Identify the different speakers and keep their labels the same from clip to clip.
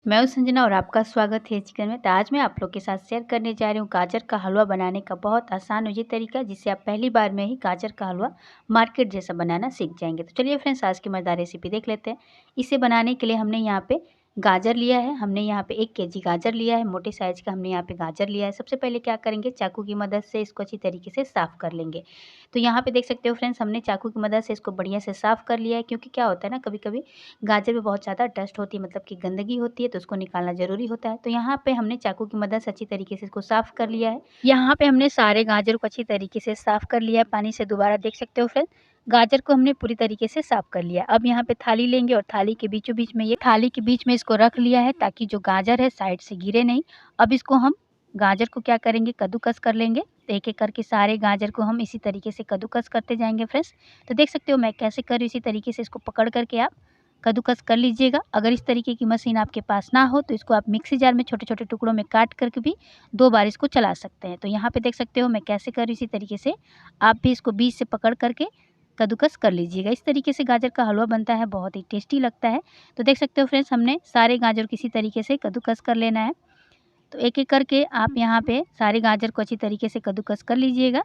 Speaker 1: मैं हूँ संजना और आपका स्वागत है चिकन में। तो आज मैं आप लोग के साथ शेयर करने जा रही हूँ गाजर का हलवा बनाने का बहुत आसान और ये तरीका जिससे आप पहली बार में ही गाजर का हलवा मार्केट जैसा बनाना सीख जाएंगे। तो चलिए फ्रेंड्स, आज की मज़ेदार रेसिपी देख लेते हैं। इसे बनाने के लिए हमने यहाँ पे गाजर लिया है। हमने यहाँ पे 1 केजी गाजर लिया है, मोटे साइज़ का हमने यहाँ पे गाजर लिया है। सबसे पहले क्या करेंगे, चाकू की मदद से इसको अच्छी तरीके से साफ़ कर लेंगे। तो यहाँ पे देख सकते हो फ्रेंड्स, हमने चाकू की मदद से इसको बढ़िया से साफ़ कर लिया है, क्योंकि क्या होता है ना, कभी-कभी गाजर में बहुत ज़्यादा डस्ट होती है, मतलब कि गंदगी होती है, तो उसको निकालना ज़रूरी होता है। तो यहाँ पे हमने चाकू की मदद से अच्छी तरीके से इसको साफ़ कर लिया है। यहाँ पे हमने सारे गाजर को अच्छी तरीके से साफ़ कर लिया है पानी से। दोबारा देख सकते हो फ्रेंड्स, गाजर को हमने पूरी तरीके से साफ़ कर लिया। अब यहाँ पे थाली लेंगे और थाली के बीचों-बीच में थाली के बीच में इसको रख लिया है, ताकि जो गाजर है साइड से गिरे नहीं। अब इसको हम गाजर को क्या करेंगे, कद्दूकस कर लेंगे। तो एक-एक करके सारे गाजर को हम इसी तरीके से कद्दूकस करते जाएँगे फ्रेंड्स। तो देख सकते हो मैं कैसे कर रही हूँ, इसी तरीके से इसको पकड़ कर के आप कद्दूकस कर लीजिएगा। अगर इस तरीके की मशीन आपके पास ना हो तो इसको आप मिक्सी जार में छोटे-छोटे टुकड़ों में काट करके भी 2 बार इसको चला सकते हैं। तो यहाँ पे देख सकते हो मैं कैसे कर रही हूँ, इसी तरीके से आप भी इसको बीच से पकड़ करके कद्दूकस कर लीजिएगा। इस तरीके से गाजर का हलवा बनता है, बहुत ही टेस्टी लगता है। तो देख सकते हो फ्रेंड्स, हमने सारे गाजर को इसी तरीके से कद्दूकस कर लेना है। तो एक-एक करके आप यहाँ पे सारे गाजर को अच्छी तरीके से कद्दूकस कर लीजिएगा।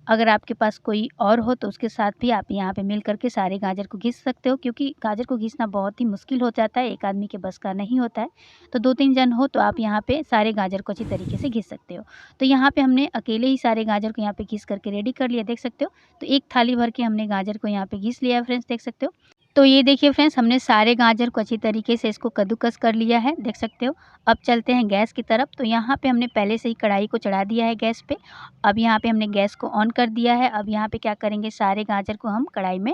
Speaker 1: अगर आपके पास कोई और हो तो उसके साथ भी आप यहाँ पे मिल कर के सारे गाजर को घिस सकते हो, क्योंकि गाजर को घिसना बहुत ही मुश्किल हो जाता है, एक आदमी के बस का नहीं होता है। तो 2-3 जन हो तो आप यहाँ पे सारे गाजर को अच्छी तरीके से घिस सकते हो। तो यहाँ पे हमने अकेले ही सारे गाजर को यहाँ पे घिस करके रेडी कर लिया, देख सकते हो। तो एक थाली भर के हमने गाजर को यहाँ पे घिस लिया है फ्रेंड्स, देख सकते हो। तो ये देखिए फ्रेंड्स, हमने सारे गाजर को अच्छी तरीके से इसको कद्दूकस कर लिया है, देख सकते हो। अब चलते हैं गैस की तरफ। तो यहाँ पे हमने पहले से ही कढ़ाई को चढ़ा दिया है गैस पे। अब यहाँ पे हमने गैस को ऑन कर दिया है। अब यहाँ पे क्या करेंगे, सारे गाजर को हम कढ़ाई में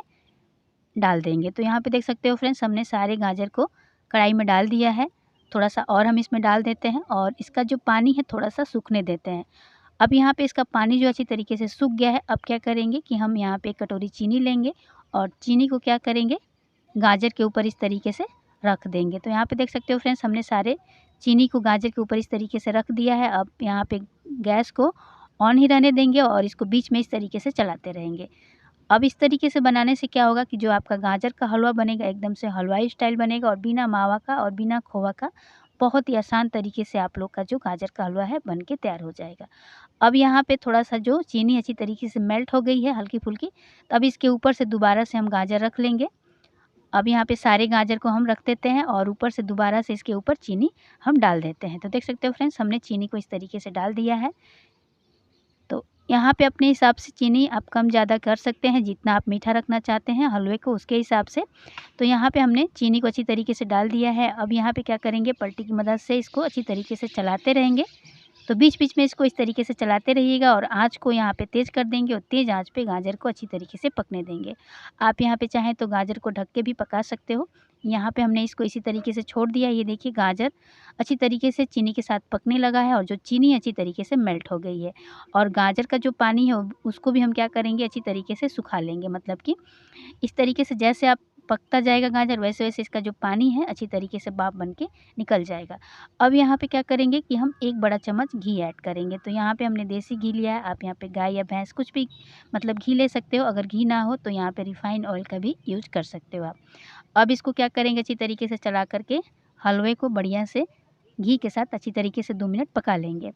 Speaker 1: डाल देंगे। तो यहाँ पे देख सकते हो फ्रेंड्स, हमने सारे गाजर को कढ़ाई में डाल दिया है। थोड़ा-सा और हम इसमें डाल देते हैं और इसका जो पानी है थोड़ा-सा सूखने देते हैं। अब यहाँ पे इसका पानी जो अच्छी तरीके से सूख गया है, अब क्या करेंगे कि हम यहाँ पे 1 कटोरी चीनी लेंगे और चीनी को क्या करेंगे, गाजर के ऊपर इस तरीके से रख देंगे। तो यहाँ पे देख सकते हो फ्रेंड्स, हमने सारे चीनी को गाजर के ऊपर इस तरीके से रख दिया है। अब यहाँ पे गैस को ऑन ही रहने देंगे और इसको बीच में इस तरीके से चलाते रहेंगे। अब इस तरीके से बनाने से क्या होगा कि जो आपका गाजर का हलवा बनेगा एकदम से हलवाई स्टाइल बनेगा और बिना मावा का और बिना खोवा का बहुत ही आसान तरीके से आप लोग का जो गाजर का हलवा है बन के तैयार हो जाएगा। अब यहाँ पे थोड़ा-सा जो चीनी अच्छी तरीके से मेल्ट हो गई है हल्की-फुल्की, तो अब इसके ऊपर से दोबारा से हम गाजर रख लेंगे। अब यहाँ पे सारे गाजर को हम रख देते हैं और ऊपर से दोबारा से इसके ऊपर चीनी हम डाल देते हैं। तो देख सकते हो फ्रेंड्स, हमने चीनी को इस तरीके से डाल दिया है। तो यहाँ पे अपने हिसाब से चीनी आप कम ज़्यादा कर सकते हैं, जितना आप मीठा रखना चाहते हैं हलवे को उसके हिसाब से। तो यहाँ पे हमने चीनी को अच्छी तरीके से डाल दिया है। अब यहाँ पे क्या करेंगे, पलटी की मदद से इसको अच्छी तरीके से चलाते रहेंगे। तो बीच-बीच में इसको इस तरीके से चलाते रहिएगा और आँच को यहाँ पे तेज़ कर देंगे और तेज़ आँच पे गाजर को अच्छी तरीके से पकने देंगे। आप यहाँ पे चाहें तो गाजर को ढक के भी पका सकते हो। यहाँ पे हमने इसको इसी तरीके से छोड़ दिया। ये देखिए गाजर अच्छी तरीके से चीनी के साथ पकने लगा है और जो चीनी अच्छी तरीके से मेल्ट हो गई है। और गाजर का जो पानी है उसको भी हम क्या करेंगे, अच्छी तरीके से सुखा लेंगे। मतलब कि इस तरीके से जैसे आप पकता जाएगा गाजर, वैसे-वैसे इसका जो पानी है अच्छी तरीके से भाप बन के निकल जाएगा। अब यहाँ पे क्या करेंगे कि हम 1 बड़ा चम्मच घी ऐड करेंगे। तो यहाँ पे हमने देसी घी लिया है, आप यहाँ पे गाय या भैंस कुछ भी मतलब घी ले सकते हो। अगर घी ना हो तो यहाँ पे रिफाइंड ऑयल का भी यूज़ कर सकते हो आप। अब इसको क्या करेंगे, अच्छी तरीके से चला कर के हलवे को बढ़िया से घी के साथ अच्छी तरीके से 2 मिनट पका लेंगे।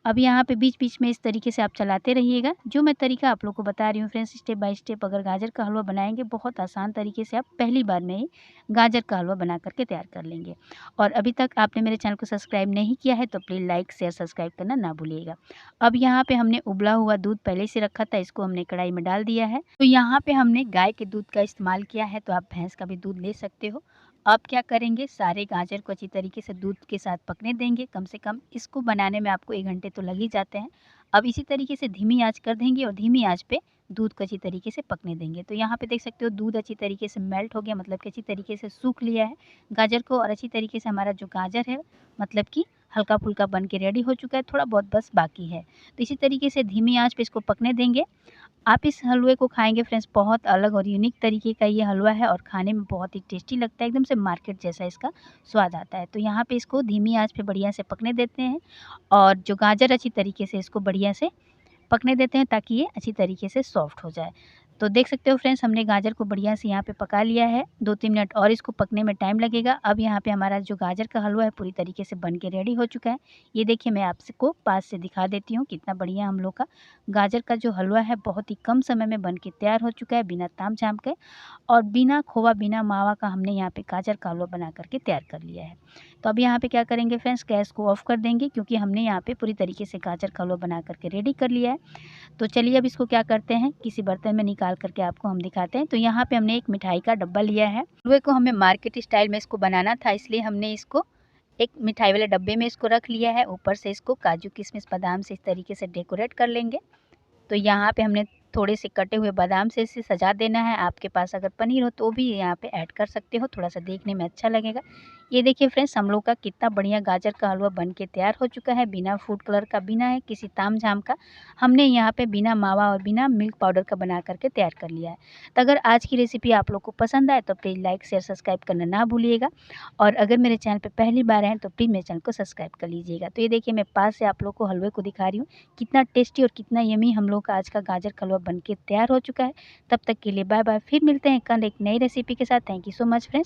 Speaker 1: अब यहाँ पे बीच-बीच में इस तरीके से आप चलाते रहिएगा। जो मैं तरीका आप लोग को बता रही हूँ फ्रेंड्स, स्टेप बाय स्टेप अगर गाजर का हलवा बनाएँगे बहुत आसान तरीके से आप पहली बार में ही गाजर का हलवा बना कर के तैयार कर लेंगे। और अभी तक आपने मेरे चैनल को सब्सक्राइब नहीं किया है तो प्लीज़ लाइक, शेयर, सब्सक्राइब करना ना भूलिएगा। अब यहाँ पे हमने उबला हुआ दूध पहले से रखा था, इसको हमने कढ़ाई में डाल दिया है। तो यहाँ पे हमने गाय के दूध का इस्तेमाल किया है, तो आप भैंस का भी दूध ले सकते हो। अब क्या करेंगे, सारे गाजर को अच्छी तरीके से दूध के साथ पकने देंगे। कम से कम इसको बनाने में आपको 1 घंटे तो लग ही जाते हैं। अब इसी तरीके से धीमी आँच कर देंगे और धीमी आँच पे दूध को अच्छी तरीके से पकने देंगे। तो यहाँ पे देख सकते हो दूध अच्छी तरीके से मेल्ट हो गया, मतलब कि अच्छी तरीके से सूख लिया है गाजर को और अच्छी तरीके से हमारा जो गाजर है मतलब कि हल्का-फुल्का बन के रेडी हो चुका है, थोड़ा बहुत बस बाकी है। तो इसी तरीके से धीमी आँच पे इसको पकने देंगे। आप इस हलवे को खाएँगे फ्रेंड्स, बहुत अलग और यूनिक तरीके का ये हलवा है और खाने में बहुत ही टेस्टी लगता है, एकदम से मार्केट जैसा इसका स्वाद आता है। तो यहाँ पे इसको धीमी आँच पे बढ़िया से पकने देते हैं और जो गाजर अच्छी तरीके से इसको बढ़िया से पकने देते हैं ताकि ये अच्छी तरीके से सॉफ्ट हो जाए। तो देख सकते हो फ्रेंड्स, हमने गाजर को बढ़िया से यहाँ पे पका लिया है। 2-3 मिनट और इसको पकने में टाइम लगेगा। अब यहाँ पे हमारा जो गाजर का हलवा है पूरी तरीके से बन के रेडी हो चुका है। ये देखिए, मैं आपको पास से दिखा देती हूँ कितना बढ़िया हम लोग का गाजर का जो हलवा है बहुत ही कम समय में बन के तैयार हो चुका है, बिना तामझाम के और बिना खोवा, बिना मावा का हमने यहाँ पे गाजर का हलवा बना करके तैयार कर लिया है। तो अब यहाँ पे क्या करेंगे फ्रेंड्स, गैस को ऑफ कर देंगे क्योंकि हमने यहाँ पे पूरी तरीके से गाजर का हलवा बना करके रेडी कर लिया है। तो चलिए अब इसको क्या करते हैं, किसी बर्तन में निकाल करके आपको हम दिखाते हैं। तो यहाँ पे हमने एक मिठाई का डब्बा लिया है। हलवे को हमें मार्केट स्टाइल में इसको बनाना था, इसलिए हमने इसको एक मिठाई वाले डब्बे में इसको रख लिया है। ऊपर से इसको काजू किशमिश बादाम से इस तरीके से डेकोरेट कर लेंगे। तो यहाँ पे हमने थोड़े से कटे हुए बादाम से इसे सजा देना है। आपके पास अगर पनीर हो तो भी यहाँ पे ऐड कर सकते हो, थोड़ा सा देखने में अच्छा लगेगा। ये देखिए फ्रेंड्स, हम लोग का कितना बढ़िया गाजर का हलवा बन के तैयार हो चुका है, बिना फूड कलर का, बिना है किसी तामझाम का। हमने यहाँ पे बिना मावा और बिना मिल्क पाउडर का बना करके तैयार कर लिया है। तो अगर आज की रेसिपी आप लोग को पसंद आए तो प्लीज़ लाइक शेयर सब्सक्राइब करना ना भूलिएगा। और अगर मेरे चैनल पर पहली बार आए तो प्लीज़ मेरे चैनल को सब्सक्राइब कर लीजिएगा। तो ये देखिए, मैं पास से आप लोग को हलवे को दिखा रही हूँ, कितना टेस्टी और कितना यमी हम लोग का आज का गाजर का हलवा बन के तैयार हो चुका है। तब तक के लिए बाय बाय, फिर मिलते हैं कल एक नई रेसिपी के साथ। Thank you so much friends.